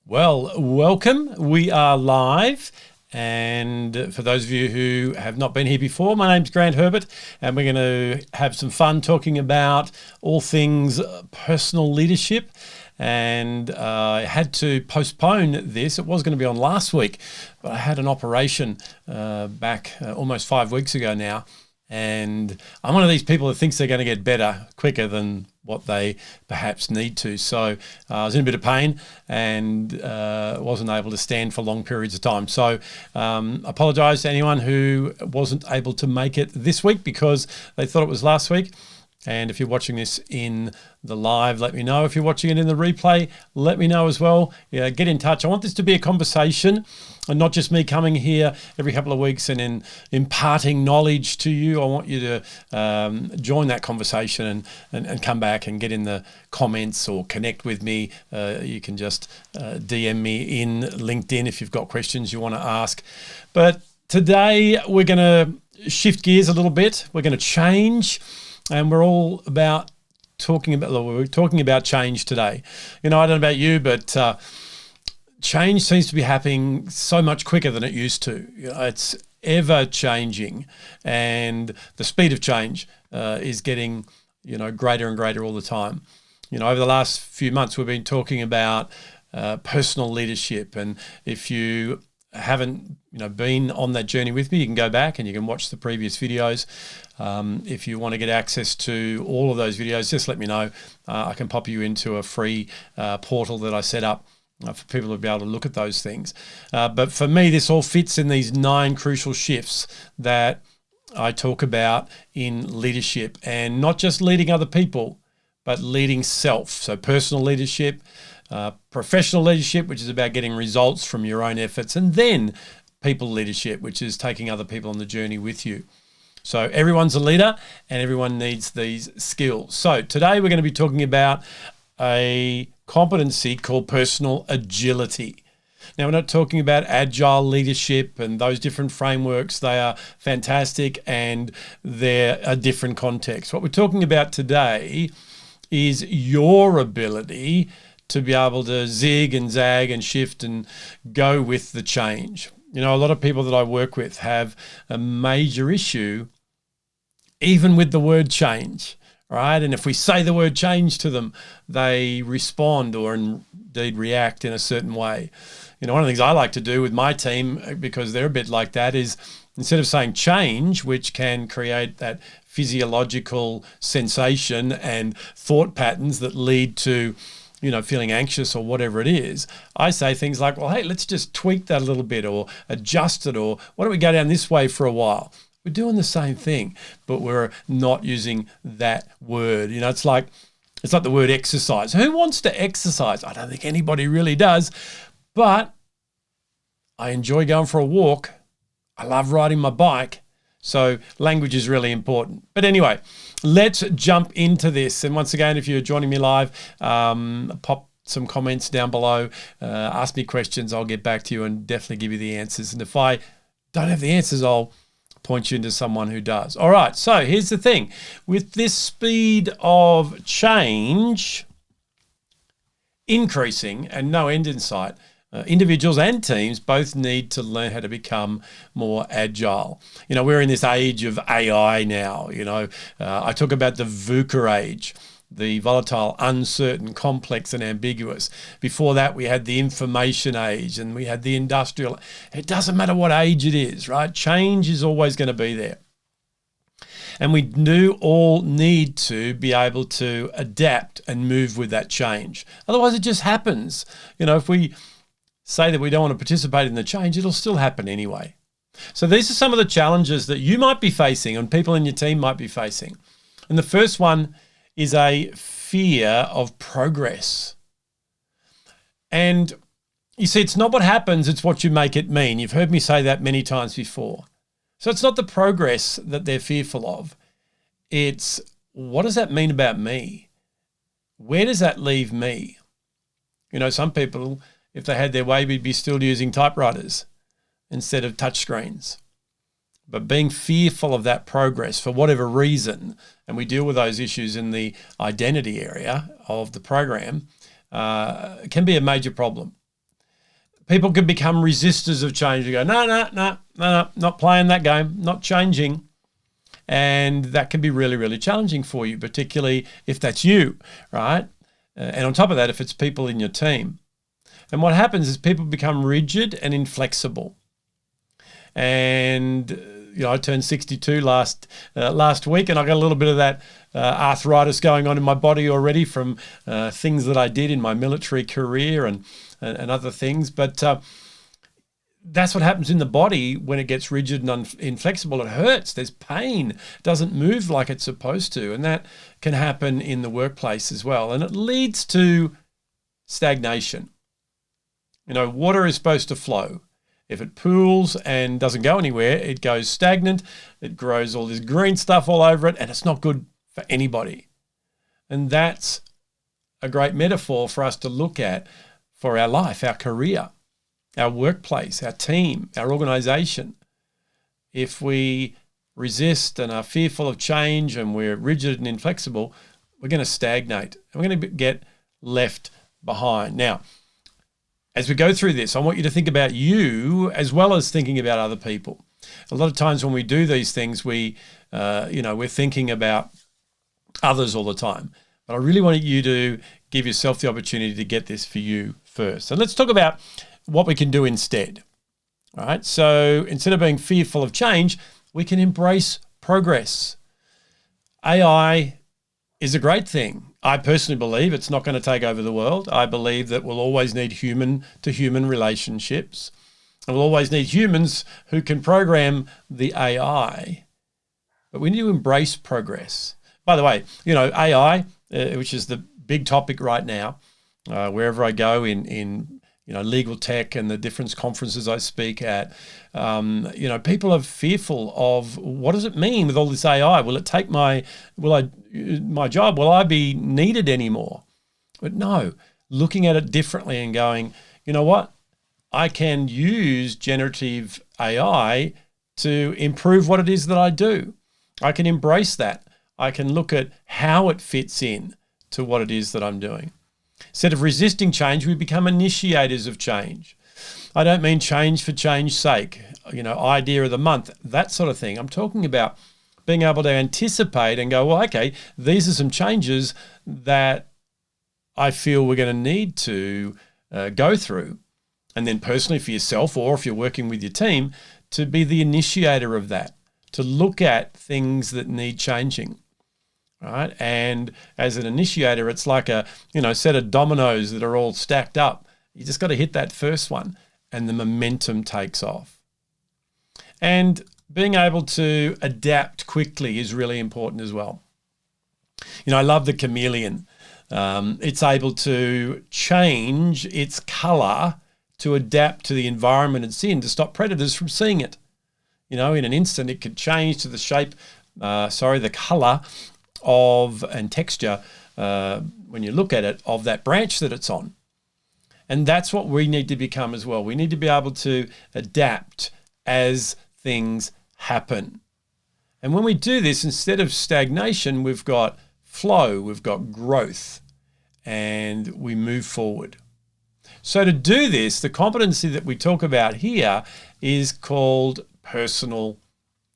Well, welcome. We are live. And for those of you who have not been here before, my name's Grant Herbert, and we're going to have some fun talking about all things personal leadership. And I had to postpone this. It was going to be on last week, but I had an operation back almost 5 weeks ago now. And I'm one of these people that thinks they're going to get better quicker than what they perhaps need to. So I was in a bit of pain and wasn't able to stand for long periods of time. So apologise to anyone who wasn't able to make it this week because they thought it was last week. And if you're watching this in the live, let me know. If you're watching it in the replay, let me know as well. Yeah, get in touch. I want this to be a conversation and not just me coming here every couple of weeks and imparting knowledge to you. I want you to join that conversation and come back and get in the comments or connect with me. You can just DM me in LinkedIn if you've got questions you want to ask. But today we're going to shift gears a little bit. We're going to change. And we're all about talking about change today. You know, I don't know about you, but change seems to be happening so much quicker than it used to. You know, it's ever changing, and the speed of change is getting, greater and greater all the time. You know, over the last few months, we've been talking about personal leadership, and if you haven't been on that journey with me, you can go back and you can watch the previous videos. If you want to get access to all of those videos, just let me know. I can pop you into a free portal that I set up for people to be able to look at those things. But for me, this all fits in these 9 crucial shifts that I talk about in leadership, and not just leading other people, but leading self. So personal leadership, professional leadership, which is about getting results from your own efforts, and then people leadership, which is taking other people on the journey with you. So everyone's a leader and everyone needs these skills. So today we're going to be talking about a competency called personal agility. Now, we're not talking about agile leadership and those different frameworks. They are fantastic and they're a different context. What we're talking about today is your ability to be able to zig and zag and shift and go with the change. You know, a lot of people that I work with have a major issue even with the word change, right? And if we say the word change to them, they respond or indeed react in a certain way. You know, one of the things I like to do with my team, because they're a bit like that, is instead of saying change, which can create that physiological sensation and thought patterns that lead to feeling anxious or whatever it is, I say things like, well, hey, let's just tweak that a little bit or adjust it, or why don't we go down this way for a while? We're doing the same thing, but we're not using that word. You know, it's like the word exercise. Who wants to exercise? I don't think anybody really does, but I enjoy going for a walk. I love riding my bike. So language is really important. But anyway, let's jump into this. And once again, if you're joining me live, pop some comments down below, ask me questions. I'll get back to you and definitely give you the answers. And if I don't have the answers, I'll point you into someone who does. All right, so here's the thing. With this speed of change increasing and no end in sight, individuals and teams both need to learn how to become more agile. You know, we're in this age of AI now. I talk about the VUCA age, the volatile, uncertain, complex, and ambiguous. Before that, we had the information age and we had the industrial. It doesn't matter what age it is, right? Change is always going to be there. And we do all need to be able to adapt and move with that change. Otherwise, it just happens. If we say that we don't want to participate in the change, it'll still happen anyway. So these are some of the challenges that you might be facing and people in your team might be facing. And the first one is a fear of progress. And you see, it's not what happens, it's what you make it mean. You've heard me say that many times before. So it's not the progress that they're fearful of. It's, what does that mean about me? Where does that leave me? Some people, if they had their way, we'd be still using typewriters instead of touchscreens. But being fearful of that progress for whatever reason, and we deal with those issues in the identity area of the program, can be a major problem. people can become resistors of change. You go, no, not playing that game, not changing. And that can be really, really challenging for you, particularly if that's you, right? And on top of that, if it's people in your team. And what happens is people become rigid and inflexible. And I turned 62 last week, and I got a little bit of that arthritis going on in my body already from things that I did in my military career and other things. But that's what happens in the body when it gets rigid and inflexible. It hurts. There's pain. It doesn't move like it's supposed to. And that can happen in the workplace as well. And it leads to stagnation. Water is supposed to flow. If it pools and doesn't go anywhere, it goes stagnant. It grows all this green stuff all over it, and it's not good for anybody. And that's a great metaphor for us to look at for our life, our career, our workplace, our team, our organization. If we resist and are fearful of change and we're rigid and inflexible, we're going to stagnate and we're going to get left behind. Now, as we go through this, I want you to think about you as well as thinking about other people. A lot of times when we do these things, we're thinking about others all the time. But I really want you to give yourself the opportunity to get this for you first. And let's talk about what we can do instead. All right. So instead of being fearful of change, we can embrace progress. AI is a great thing. I personally believe it's not going to take over the world. I believe that we'll always need human-to-human relationships. And we'll always need humans who can program the AI. But we need to embrace progress. By the way, AI, which is the big topic right now, wherever I go in legal tech and the different conferences I speak at, people are fearful of what does it mean with all this AI? Will it take my job? Will I be needed anymore? But no, looking at it differently and going, you know what? I can use generative AI to improve what it is that I do. I can embrace that. I can look at how it fits in to what it is that I'm doing. Instead of resisting change, we become initiators of change. I don't mean change for change's sake, idea of the month, that sort of thing. I'm talking about being able to anticipate and go, well, okay, these are some changes that I feel we're going to need to go through. And then personally for yourself, or if you're working with your team, to be the initiator of that, to look at things that need changing. Right. And as an initiator, it's like a, set of dominoes that are all stacked up. You just got to hit that first one and the momentum takes off. And being able to adapt quickly is really important as well. I love the chameleon. It's able to change its color to adapt to the environment it's in to stop predators from seeing it. In an instant, it could change to the the color and texture, when you look at it, of that branch that it's on. And that's what we need to become as well. We need to be able to adapt as things happen. And when we do this, instead of stagnation, we've got flow, we've got growth, and we move forward. So to do this, the competency that we talk about here is called personal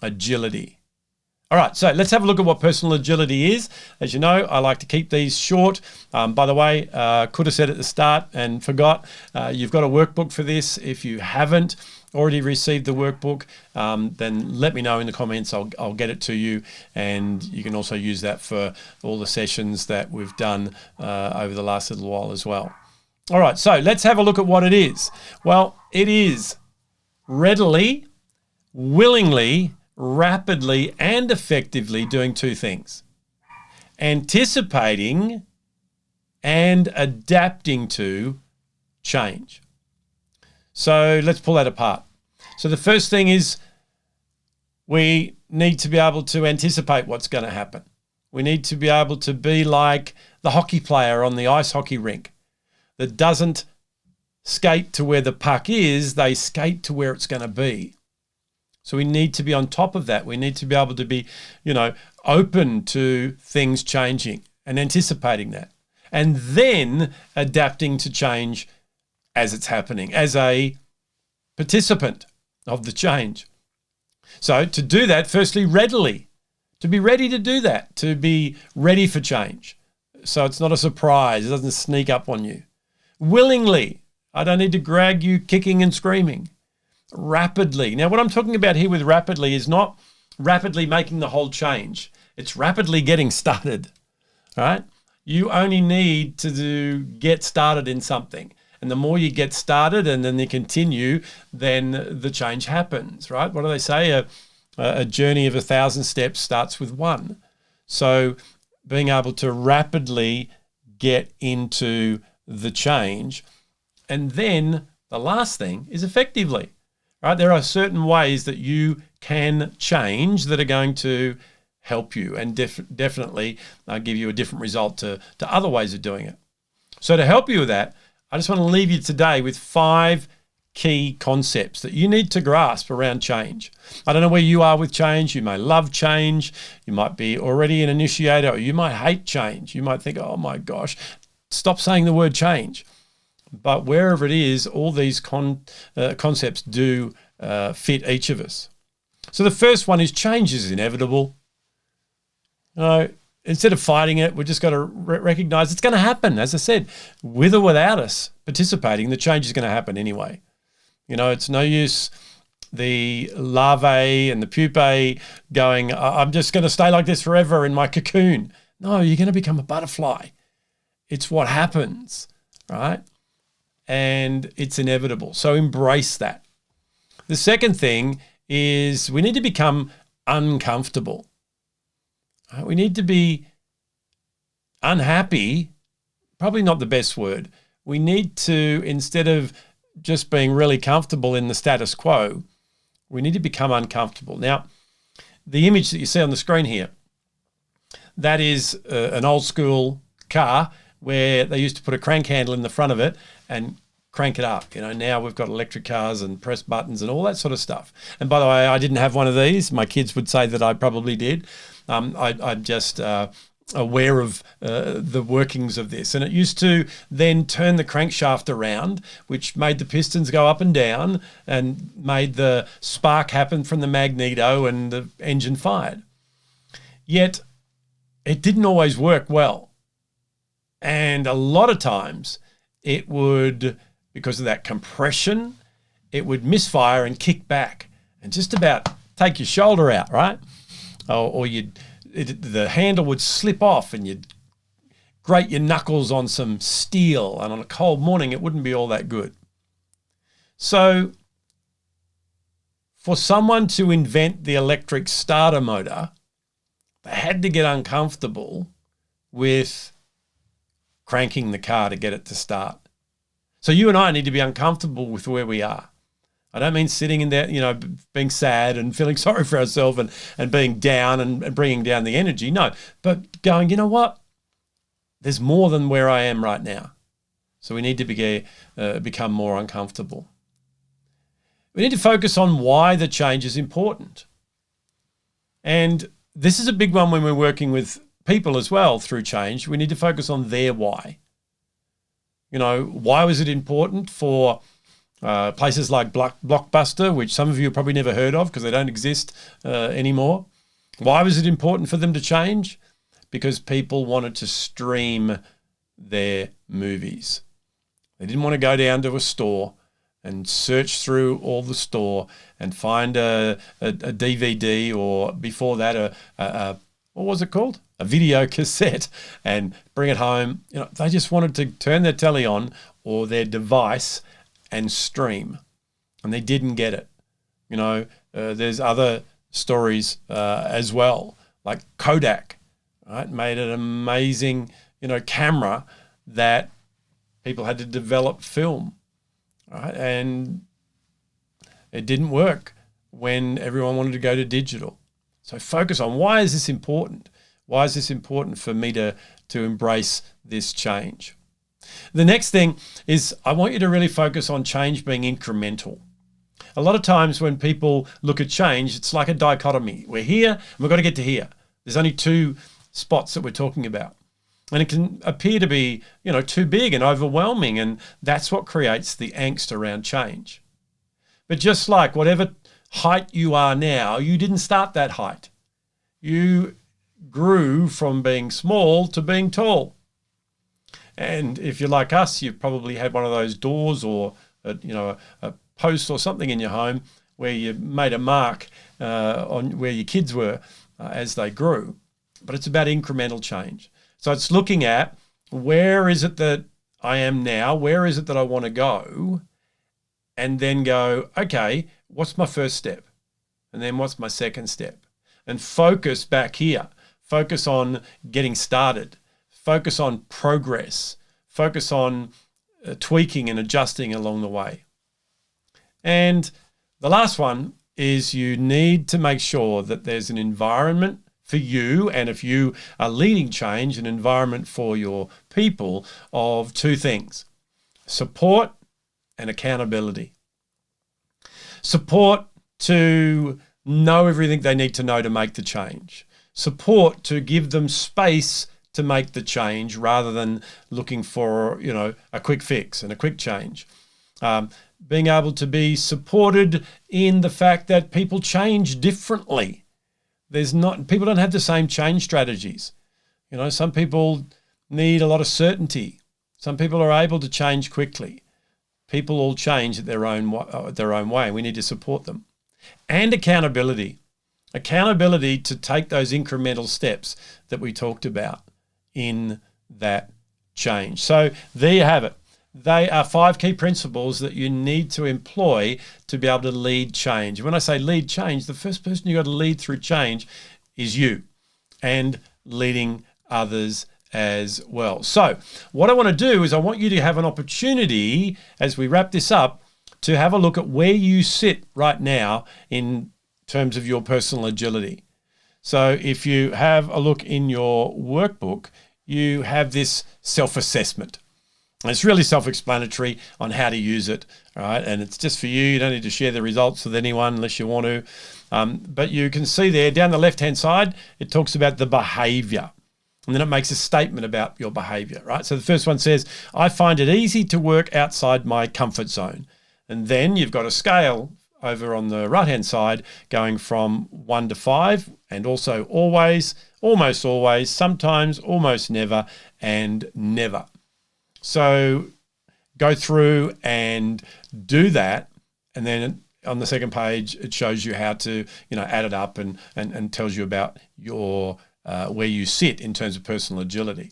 agility. All right, so let's have a look at what personal agility is. As you know, I like to keep these short. By the way, could have said at the start and forgot, you've got a workbook for this. If you haven't already received the workbook, then let me know in the comments. I'll get it to you, and you can also use that for all the sessions that we've done over the last little while as well. All right, so let's have a look at what it is. Well, it is readily, willingly, rapidly and effectively doing two things: anticipating and adapting to change. So let's pull that apart. So the first thing is we need to be able to anticipate what's going to happen. We need to be able to be like the hockey player on the ice hockey rink that doesn't skate to where the puck is, they skate to where it's going to be. So we need to be on top of that. We need to be able to be, open to things changing and anticipating that. And then adapting to change as it's happening, as a participant of the change. So to do that, firstly, readily, to be ready to do that, to be ready for change. So it's not a surprise, it doesn't sneak up on you. Willingly, I don't need to drag you kicking and screaming. Rapidly. Now, what I'm talking about here with rapidly is not rapidly making the whole change. It's rapidly getting started, right? You only need to get started in something. And the more you get started and then you continue, then the change happens, right? What do they say? A journey of 1,000 steps starts with one. So being able to rapidly get into the change. And then the last thing is effectively, right? There are certain ways that you can change that are going to help you and definitely give you a different result to other ways of doing it. So to help you with that, I just want to leave you today with 5 key concepts that you need to grasp around change. I don't know where you are with change. You may love change. You might be already an initiator, or you might hate change. You might think, oh my gosh, stop saying the word change. But wherever it is, all these concepts do fit each of us. So the first one is change is inevitable. Instead of fighting it, we've just got to recognize it's going to happen. As I said, with or without us participating, the change is going to happen anyway. It's no use the larvae and the pupae going, I'm just going to stay like this forever in my cocoon. No, you're going to become a butterfly. It's what happens, right? And it's inevitable. So embrace that. The second thing is we need to become uncomfortable. We need to be unhappy, probably not the best word. We need to, instead of just being really comfortable in the status quo, we need to become uncomfortable. Now, the image that you see on the screen here, that is an old school car where they used to put a crank handle in the front of it and crank it up. Now we've got electric cars and press buttons and all that sort of stuff. And by the way, I didn't have one of these. My kids would say that I probably did. I'm just aware of the workings of this. And it used to then turn the crankshaft around, which made the pistons go up and down and made the spark happen from the magneto and the engine fired. Yet it didn't always work well. And a lot of times it would, because of that compression, it would misfire and kick back and just about take your shoulder out, right? Or the handle would slip off and you'd grate your knuckles on some steel, and on a cold morning it wouldn't be all that good. So for someone to invent the electric starter motor, they had to get uncomfortable with cranking the car to get it to start. So you and I need to be uncomfortable with where we are. I don't mean sitting in there, being sad and feeling sorry for ourselves and being down and bringing down the energy. No, but going, you know what? There's more than where I am right now. So we need to become more uncomfortable. We need to focus on why the change is important. And this is a big one when we're working with people as well through change. We need to focus on their why. Why was it important for places like Blockbuster, which some of you have probably never heard of because they don't exist anymore? Why was it important for them to change? Because people wanted to stream their movies. They didn't want to go down to a store and search through all the store and find a DVD, or before that, what was it called? A video cassette, and bring it home. They just wanted to turn their telly on or their device and stream, and they didn't get it. There's other stories as well, like Kodak, right? Made an amazing, camera that people had to develop film, right? And it didn't work when everyone wanted to go to digital. So focus on, why is this important? Why is this important for me to embrace this change? The next thing is, I want you to really focus on change being incremental. A lot of times when people look at change, it's like a dichotomy. We're here and we've got to get to here. There's only 2 spots that we're talking about. And it can appear to be, too big and overwhelming. And that's what creates the angst around change. But just like whatever height you are now, you didn't start that height. You grew from being small to being tall. And if you're like us, you've probably had one of those doors or a post or something in your home where you made a mark on where your kids were as they grew. But it's about incremental change. So it's looking at, where is it that I am now? Where is it that I want to go? And then go, okay, what's my first step? And then what's my second step? And focus back here. Focus on getting started. Focus on progress. Focus on tweaking and adjusting along the way. And the last one is, you need to make sure that there's an environment for you, and if you are leading change, an environment for your people of two things: support and accountability. Support to know everything they need to know to make the change. Support to give them space to make the change rather than looking for, a quick fix and a quick change. Being able to be supported in the fact that people change differently. People don't have the same change strategies. Some people need a lot of certainty. Some people are able to change quickly. People all change at their own way. We need to support them. And accountability. Accountability to take those incremental steps that we talked about in that change. So there you have it. They are 5 key principles that you need to employ to be able to lead change. When I say lead change, the first person you got to lead through change is you, and leading others as well. So what I want to do is, I want you to have an opportunity, as we wrap this up, to have a look at where you sit right now in terms of your personal agility. So if you have a look in your workbook, you have this self-assessment. And it's really self-explanatory on how to use it, all right? And it's just for you. You don't need to share the results with anyone unless you want to. But you can see there, down the left-hand side, it talks about the behavior. And then it makes a statement about your behavior, right? So the first one says, I find it easy to work outside my comfort zone. And then you've got a scale over on the right-hand side going from 1 to 5, and also always, almost always, sometimes, almost never, and never. So go through and do that, and then on the second page it shows you how to add it up and tells you about your where you sit in terms of personal agility.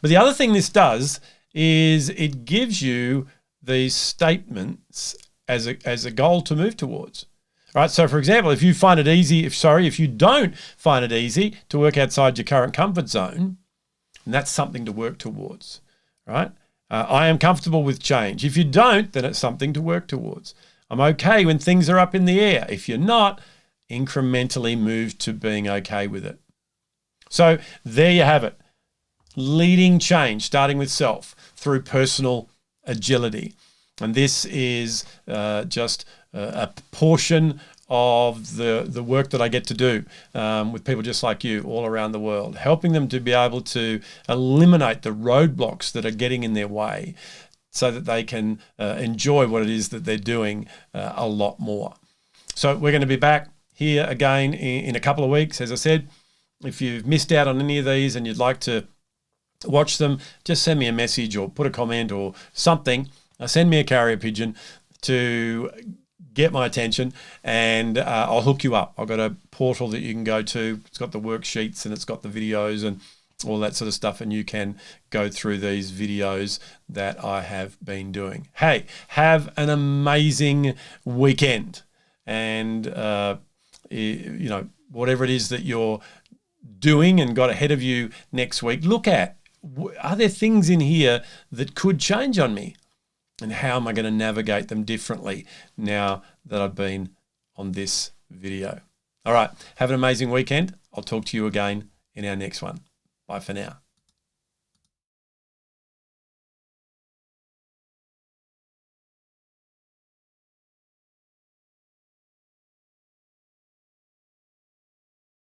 But the other thing this does is it gives you these statements as a goal to move towards. Right. So for example, if you don't find it easy to work outside your current comfort zone, and that's something to work towards. Right. I am comfortable with change. If you don't, then it's something to work towards. I'm okay when things are up in the air. If you're not, incrementally move to being okay with it. So there you have it. Leading change, starting with self through personal agility. And this is just a portion of the work that I get to do with people just like you all around the world, helping them to be able to eliminate the roadblocks that are getting in their way so that they can enjoy what it is that they're doing a lot more. So we're going to be back here again in a couple of weeks. As I said, if you've missed out on any of these and you'd like to watch them, just send me a message or put a comment or something. Send me a carrier pigeon to get my attention, and I'll hook you up. I've got a portal that you can go to. It's got the worksheets and it's got the videos and all that sort of stuff, and you can go through these videos that I have been doing. Hey, have an amazing weekend, and whatever it is that you're doing and got ahead of you next week, look at, are there things in here that could change on me? And how am I going to navigate them differently now that I've been on this video? All right, have an amazing weekend. I'll talk to you again in our next one. Bye for now.